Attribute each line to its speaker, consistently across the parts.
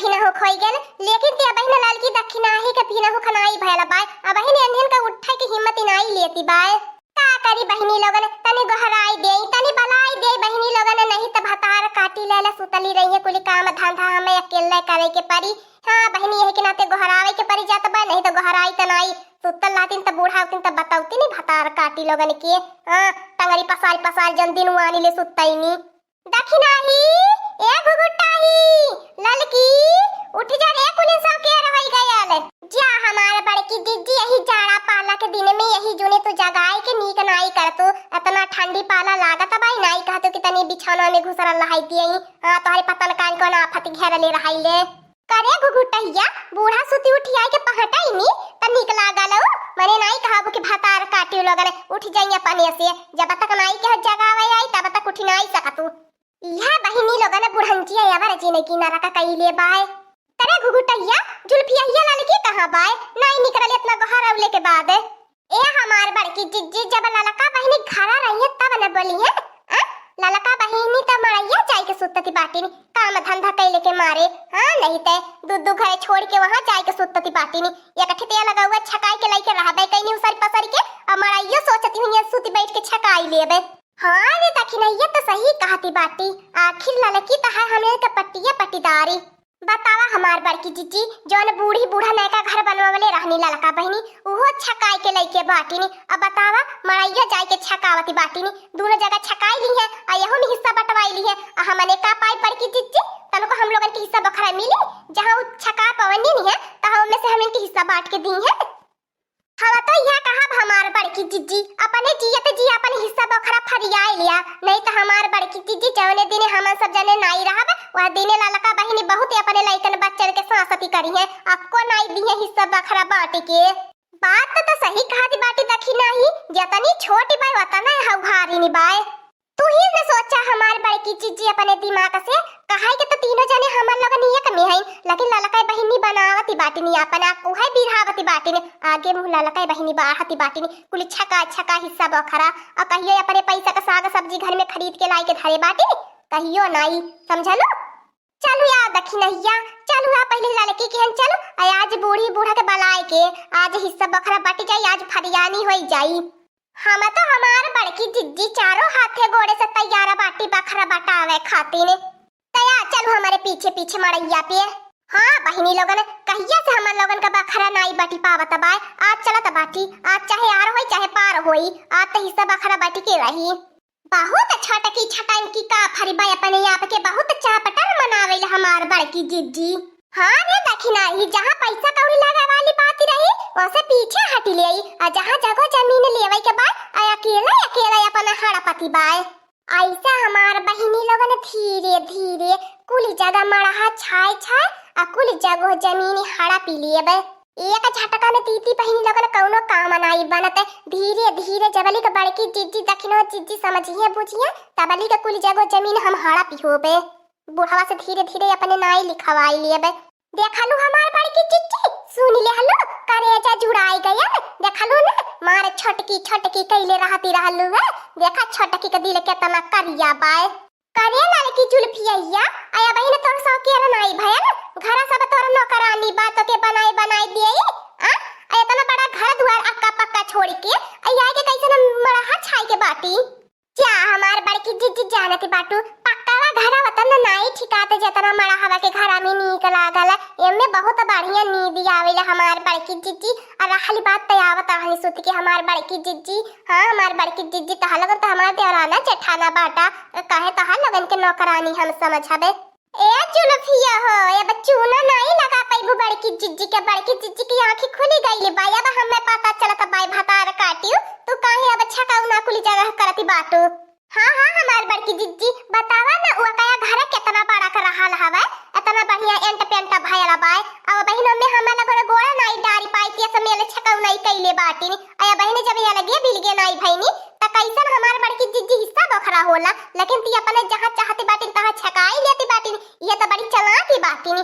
Speaker 1: दक्षिणा हो खोई गेल लेकिन ते बहिन लाल की दक्षिणा ही के पीना हो खनाई भयला बाय अब बहिन अंधेन का उठाई के हिम्मत नहीं लेती बाय का करी बहिनी लोगन तने गहराई दे तने बलाई दे बहिनी लोगन नहीं त भतार काटी लेला सुतली रही है कुली काम धंधा हमें अकेले करे के परी। हां बहिनी यही के नाते गहरावे के परी जात बा नहीं तो गहराई त नहीं सुतल लातिन त बूढ़ा होतिन त बताउती नहीं भतार काटी लोगन के। हां टंगरी पसाल जन दिन वानी ले सुतई नी दक्षिणाही ए घुघुटाही ललकी उठ जा रे कुने सब के रहई गयल जा हमारे बड़की दीदी यही जाड़ा पाला के दिन में यही जुने तो जगाई के नीक नाई करतो इतना ठंडी पाला लागत बाई नाई कहतो कि तनी बिछौना में घुसरल रहईती आई। हां तोहरे पतन कान को ना आफत घेर ले रहाई ले करे घुघुटहिया बूढ़ा सुती उठियाई के पहटाई नी त नीक लागलो मने नाई कहबो कि भतार काटी लगन उठ जाइया पानी से जब तक नाई के जगावे आई तब तक उठ नाई सकतू। यह बहिनी लोगन बुढ़ंचिया यावर जीने की नरक कइले बाय तरे घुघुटहिया जुल्फिया लाल की कहां बाय नाई निकरल इतना गहरावले के बाद ए हमार बड़की जिज्जी जब ललका बहिनी घरा रही तब न बोली है ललका बहिनी त मरैया जाय के सुतती बाटी नी काम धंधा कइले के मारे। हां नहीं ते दूध घरे छोड़ के वहां जाय के सुतती बाटी नी एक ठिया लगा हुआ छकाई के लइके रहबे कइनी उसरी पसरी के मरैया सोचती हुई सुती बैठ के छकाई लेबे। हां रे दक्षिणैया तो सही कहती बाटी आखिर ललकी त है हमें के पट्टिया पट्टीदारी बतावा हमार बड़की जीजी जौन बूढ़ी बूढ़ा नैका घर बनवावले रहनी ललका बहिनी उहो छकाई के लइके बाटी नी अब बतावा मरैया जाय के छकावती बाटी नी दोनों जगह छकाई ली है आ यहो में हिस्सा बंटवाई ली है आ हमने का पाई बड़की जीजी तनको हम लोगन के हिस्सा बखरा मिली जहां उ छका पवनी नी है तहां में से हमन के हिस्सा बांट के दी है। हम तो यह कहा हमार बड़की जीजी अपने जियत जी अपन हिस्सा बखरा फरियाई लिया नहीं तो हमार बड़की जीजी जौने दिन हम सब जने नाई रहब वह दिन ललका बहिनी बहुत अपने लइकन बच्चन के सासती करी है आपको नाई दी है हिस्सा बखरा बांट के बात तो सही कहा दी बाटी दक्षिणाही जतनी छोटी बाई वतना हौहारी नी बाय तू ही न सोचा हमार बड़की जीजी अपने दिमाग से कहाई के तो तीनों जने हमन लगन एक में है लेकिन ललकाई बहिनी बनावती बाटी नी अपना उहे बिरहावती बाटी ने आगे मुंह ललकाई बहिनी बाहती बाटी नी कुल छका छका हिस्सा बखरा और कहियो अपने पैसा का साग सब्जी घर में खरीद के लाई के धरे बाटी कहियो नाई समझलो। चलो यार दक्षिणैया चलो आ पहले ललकी के हन चलो आज बूढ़ी बूढ़ा के बलाए के आज हिस्सा बखरा बाटी जाई आज फरियानी होई जाई। हम तो हमार बड़की जिज्जी चारों हाथे गोड़े से तैयार बाटी बखरा बटावे खाती ने तैयार चलो हमारे पीछे पीछे मड़ैया पे। हां बहिनी लोगन कहिया से हमन लोगन का बखरा नाई बाटी पावत बाय आज चलत बाटी आज चाहे आर होई चाहे पार होई आज तो हिस्सा बखरा बाटी के रही बहुत अच्छा टकी छटान की का फरीबाई अपने आप के बहुत चापटन मनावेल हमार बड़की जिज्जी। हां रे दक्षिणाही जहां पैसा कौड़ी लगा वाली बात रही वैसे पीछे हटी ले आ जहां जगह जमीन लेवे के बाद अकेला अकेला अपना हड़पति बाय ऐसा हमार बहिनी लोगन धीरे धीरे कुल जगह मड़हा छाय छाय आ कुल जगह जमीन हड़प लेबे एक झटका में तीती बहिनी लोगन कौनो काम नाई बनत धीरे धीरे जबली के बड़की जिज्जी दक्षिणो जिज्जी समझिए बुझिए तबली के कुल जगह जमीन हम हड़प होबे बुढ़वा से धीरे धीरे अपने नाई लिखवाई लेबे। देखलू हमार बड़की जिज्जी सुन ले हलो करेजा जुड़ाई गया देखलू ना मारे छोटकी छोटकी कइले रहती रहलू है देखा छोटकी के दिल केतना करिया बाय करे लड़की जुल्फिया आया बहिन तोर सौ के नाई भया घर सब तोर नौकरानी बात के बनाई बनाई दिए आ इतना बड़ा घर द्वार अक्का पक्का छोड़ के आया के कैसे मरहा छाई के बाटी क्या हमार बड़की जिज्जी जानती बाटू पक्का घर वतन नाई ठिकाते जतना मरा हवा के घर में नीक लागल एमे बहुत बढ़िया नींद आवेला हमार बड़की जिज्जी और रहली बात तयावत रहनी सुत के हमार बड़की जिज्जी। हां हमार बड़की जिज्जी तह लगन त हमार देवराना जेठाना बाटा कहे तह लगन के नौकरानी हम समझबे ए जुल्फिया हो ये बच्चूना नहीं लगा पैबू बड़की जिज्जी की आंखें खुली गईली बाय अब हमें पता चलत बाय भतार काटियो तू काहे अब छकाउना कुली जगह करती बाटू। हां हमार बड़की जिज्जी बतावा ना वो कया घर कितना बड़ा कर रहा हवा इतना बढ़िया एंट पेंट भयला बाय अब बहिनो में हमरा घर गोड़ा नाई डारी पाई के मेले छकाउ नहीं कइले बाटी आया बहिने जब ये लगे बिलगे नाई भईनी त कैसन हमार बड़की जिज्जी हिस्सा बखरा होला लेकिन ती अपने जहां चाहते बाटी तहां छकाई लेती बाटी ये तो बड़ी चालाकी बाटी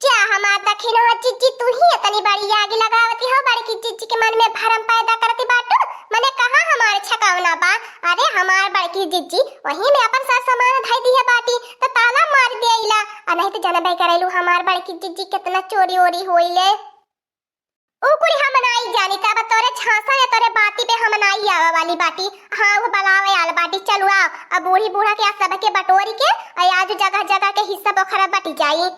Speaker 1: क्या हमार दक्षिणो जिज्जी तू ही इतनी बड़ी आग लगावती हो बड़की जिज्जी के मन में भरम पैदा करती बाटू मने कहां हमारे छकावना बा अरे हमार बड़की जिज्जी वही में अपन साथ सामान धई दी है बाटी तो ताला मार देइला आ नहीं तो जनबे करेलू हमार बड़की जीजी कितना चोरी ओरी होइले ओ कुड़ी हम नहीं जानी तब तोरे छासा या तोरे बाती पे हम नहीं आवे वाली बाटी हां वो बलावे आल बाटी चलू आ अब बूढ़ी बूढ़ा के सब के बटोरी के आज जगह जगह के हिस्सा बखरा बटी जाई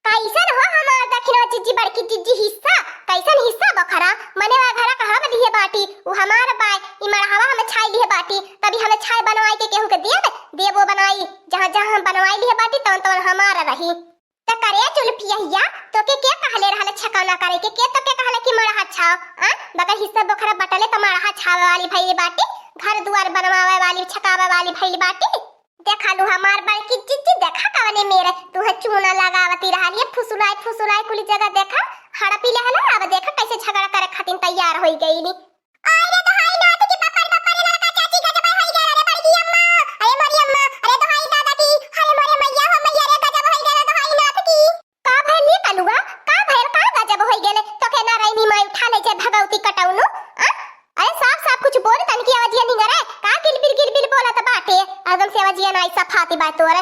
Speaker 1: कैसन हो हमार दक्षिणा जीजी बड़की जीजी हिस्सा कैसन हिस्सा बखरा मने वा घरा कहां में दिए बाटी वो हमार बाय इमर हवा में छाई लिए बाटी तभी हमें छाई बनवाई के केहू के दिए देबो बनाई जहां जहां हम बनवाई लिए बाटी तौन तौन हमारा रही त करे चुलपिया तो के कहले रहले छकाना करे के तो के कहले कि मरहा छाव आ बगर हिस्सा बखरा बटले त मरहा छावे वाली भइली बाटी घर दुआर बनवावे वाली छकावे वाली भइली बाटी देखा लू हमार बड़की जीजी देखा कवने मेरे तू है चूना लगावती रहली फुसुलाई कुली जगह देखा हड़पी लेहला अब देखा कैसे झगड़ा करे खातिर तैयार होई गईली अरे तो हाय नाथ की पप्पा रे लड़का चाची गजब होई गया रे बड़की अम्मा अरे मोरी अम्मा अरे तो हाय दादा की अरे मोरे मैया हो मैया रे गजब होई गया तो हाय नाथ की का भइली तलुआ का भइल का गजब होई गेले तो के ना रईनी माई उठा ले जे भगवती कटौनु आ अरे साफ कुछ बोल तन की आवाज नहीं करे का गिलबिल बोलत बाटे एकदम से आवाज नहीं सफाती बात तोरे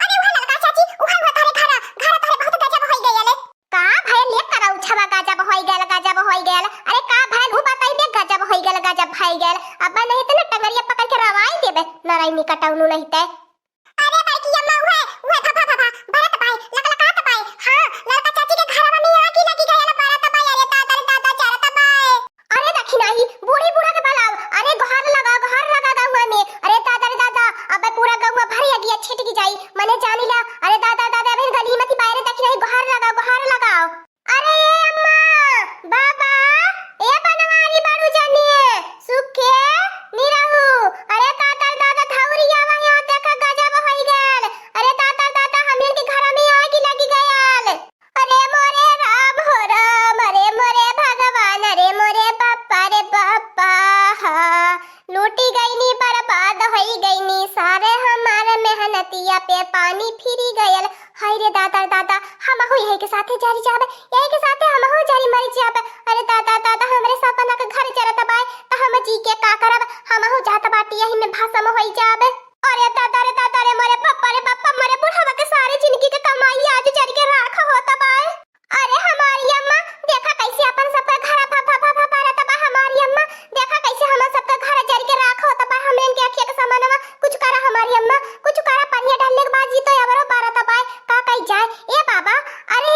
Speaker 1: अरे वो लड़का चाची उहा तारे घर तारे बहुत गजब होई गयले का भय ले करा उछवा गजब होई गयल अरे का भय उ बताई दे गजब होई गयल अब नहीं त न टंगरिया पकड़ के रवाई देबे नराई कटौनु नहीं ते अरे बड़की अम्मा उहे भरत भाई लकलकात भाई हां लड़का चाची के घरवा में आगी लगी गयल भरत भाई अरे दादा चरत भाई अरे दखिनाही बूढ़ी बूढ़ा के बलाव अरे घर लगा गौवा में अरे दादा अब पूरा गौवा भर गया छिटकी जाई मने जानिला अरे दादा बहन गली मती बाहर दखिनाही घर लगाओ अरे अम्मा बाबा ए बनवारी बाड़ू जानिए सुखे निरहु अरे दादा धौरिया वहां देखा गजब होई गेल अरे दादा हमन के घर में आग लगी गयल अरे मोरे राम हो राम अरे मोरे भगवान अरे मोरे बाप्पा रे बाप्पा लूटी गईनी बर्बाद होई गईनी सारे हमारे मेहनतिया पे पानी फिरी गयल हाय रे दादा हम हो यही के साथे जारी जाबे यही के साथे हम हो जारी मरी जाबे अरे दादा हमरे सपना के घर चरत बाय त हम जी के का करब हम हो जात बाटी यही में भाषम होई जाबे अरे दादा रे मोरे पापा मोरे बुढ़वा के सारे जिंदगी के कमाई आज जरी के राख होता बाय अरे हमारी अम्मा देखा कैसे अपन सब घर भारत बा हमारी अम्मा देखा कैसे हम सब घर जरी के राख होता बा हम इनके अखिया के समानवा कुछ करा हमारी अम्मा कुछ करा पानी डालने के बाद जी तो अबरो भारत बाय का कई जाए ए बाबा अरे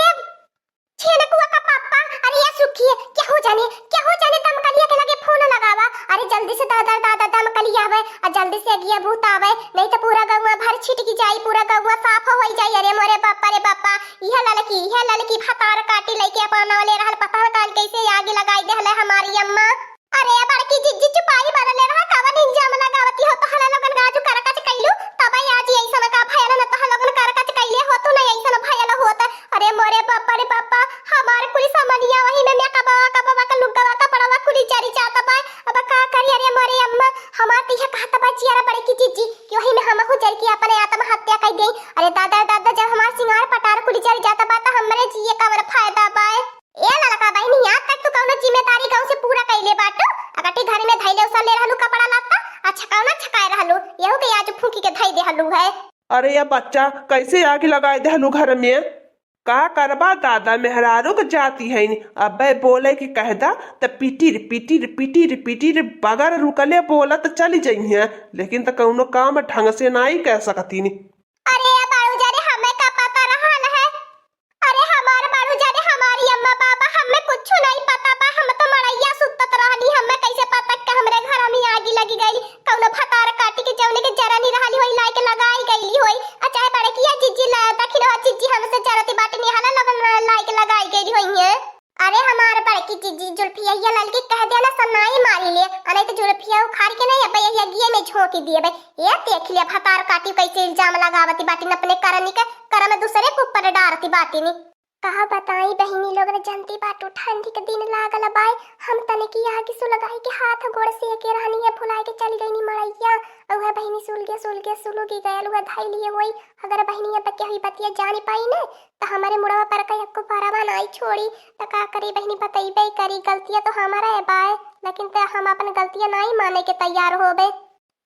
Speaker 1: छेनकुआ का पापा अरे ये सुखी क्या हो जाने दम कलिया के लगे फोन लगावा अरे जल्दी से दादा दम कलिया आवे और जल्दी से अगिया भूत आवे नहीं तो पूरा गौवा भर छिटकी जाई पूरा गौवा साफ होई जाई अरे मोरे बापा रे बापा यह ललकी फतार काटी लेके अपन वाले रहल पता कान कैसे आग लगाई देहले हमारी अम्मा अरे बड़की जिज्जी चुपाई बरले रहा कावन इंजाम लगावती हो तो हला लगन गाजू करकच कइलू तब आज ऐसन का भयल न तो लगन करकच कइले हो तो नहीं ऐसन भयल होत अरे मोरे बापा रे बापा हमार पुलिस मनिया वही में मैं कबा का लुगवा का पड़वा कुली चारी चाता पाए अब का करी अरे मोरे अम्मा हमार तिहा कहता बा जियारा बड़की जिज्जी कि वही में हम हो जर की अपने आत्महत्या कर गई अरे दादा जब हमार सिंगार पटार कुली चारी जाता बा त हमरे जिए का फायदा पाए ए लड़का बहनी याद तक तू कौनो जिम्मेदारी गांव से पूरा कइले बाटू अगटी घर में धइले उसा ले रहलू कपड़ा लाता अच्छा कौना छकाए रहलू यहू के आज फूंकी के धइ देहलू है
Speaker 2: अरे ये बच्चा कैसे आग लगाए देहलू घर में का करबा दादा मेहरारू के जाती है अब बोले कि कहदा त पिटीर बगर रुकले बोला तो चली जाई है लेकिन त कौनो काम ढंग से नहीं कह सकती
Speaker 1: अरे बाड़ू जाने हमें का पता रहल है अरे हमार बाड़ू जाने हमारी अम्मा बाबा हमें कुछ नहीं पता बा हम तो मड़ैया सुतत रहनी हमें कैसे पता कि हमरे घर में आग लगी गई कौनो फतार काटी के जौने के जरा नहीं रहली होई लाइक लगाई गईली होई अचाय बड़े किया जिज्जी ला दखिनो जिज्जी हमसे जरती बाटे नहीं हला लगन लाइक लगाई गईली होई है अरे हमार बड़की जिज्जी जुल्फिया ये ललकी कह देना सनाई मारी ले अने तो जुल्फिया उखाड़ के नहीं अब ये गिए में झोंकी दिए बे ये देख लिया फतार काटी कैसे इल्जाम लगावती बाटी अपने करनी के कर में दूसरे के ऊपर डारती बाटी नी कहा बताई बहिनी लोग ने जनती बाटू ठंडी के दिन लागल बाय हम तने की आगे सुलगाई के हाथ गोड़ से के रहनी है फुलाई के चली गई नी मड़ैया और बहिनी सुलगी गयल हुआ धाई लिए होई अगर बहिनी अब के हुई बतिया जाने पाई ने तो हमारे मुड़वा पर का एको पारावा नहीं छोड़ी तो का करी बहिनी बताइबे करी गलतियां तो हमारा है बाय लेकिन तो हम अपन गलतियां नहीं माने के तैयार होबे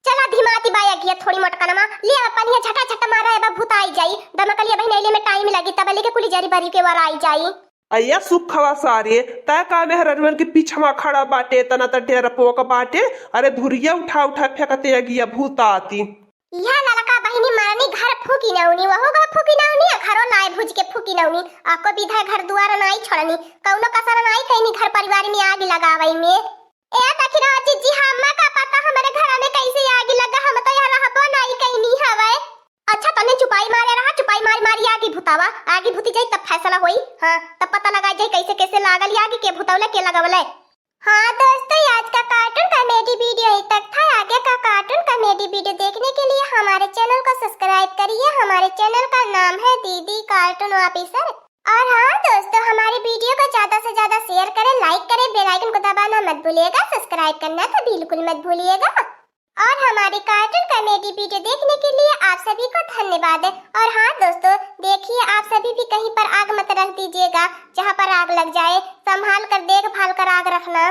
Speaker 1: चला धीमाती बाया किया थोड़ी मोटकनमा ले अपन ये झटा झटा मारा है बा भूत आई जाई दमकलिया बहिन में टाइम लगी तब लेके कुली जरी बरी के वार आई जाई।
Speaker 2: अय्या सुखवा सारे तय का मेहरन के पीछवा खड़ा बाटे तना त ढेर पोक बाटे। अरे धुरिया उठा उठा फेंकते अगिया भूत आती।
Speaker 1: यह ललका बहिनी मारनी घर फूकी नौनी वहो घर फूकी नौनी घरो नाय भुज के फूकी नौनी आपको विधा घर दुआर नाई छोड़नी कौनो कसर नाई कहनी घर परिवार में आग लगावई में। ए दखिना जीजी हम्मा का पता हमारे घर में कैसे आग लगा हम तो यहाँ रहबो नाई कहनी हवे। अच्छा तने चुपाई मारे रहा चुपाई मारी मारी आगे भूतावा आगे भूती जाई तब फैसला होई। हां तब पता लगा जाई कैसे कैसे लागल आगे के भूतावले के लगावले। हाँ दोस्तों आज का कार्टून कॉमेडी वीडियो यहीं तक था। आगे का कार्टून कॉमेडी वीडियो देखने के लिए हमारे चैनल को सब्सक्राइब करिए। हमारे चैनल का नाम है दीदी कार्टून ऑफिसर। और हाँ दोस्तों हमारी वीडियो को ज्यादा से ज्यादा शेयर करें लाइक करें बेल आइकन को दबाना मत भूलिएगा सब्सक्राइब करना तो बिल्कुल मत भूलिएगा। और हमारी कार्टून कॉमेडी वीडियो देखने के लिए आप सभी को धन्यवाद है। और हाँ दोस्तों देखिए आप सभी भी कहीं पर आग मत रख दीजिएगा जहाँ पर आग लग जाए संभाल कर देखभाल कर आग रखना।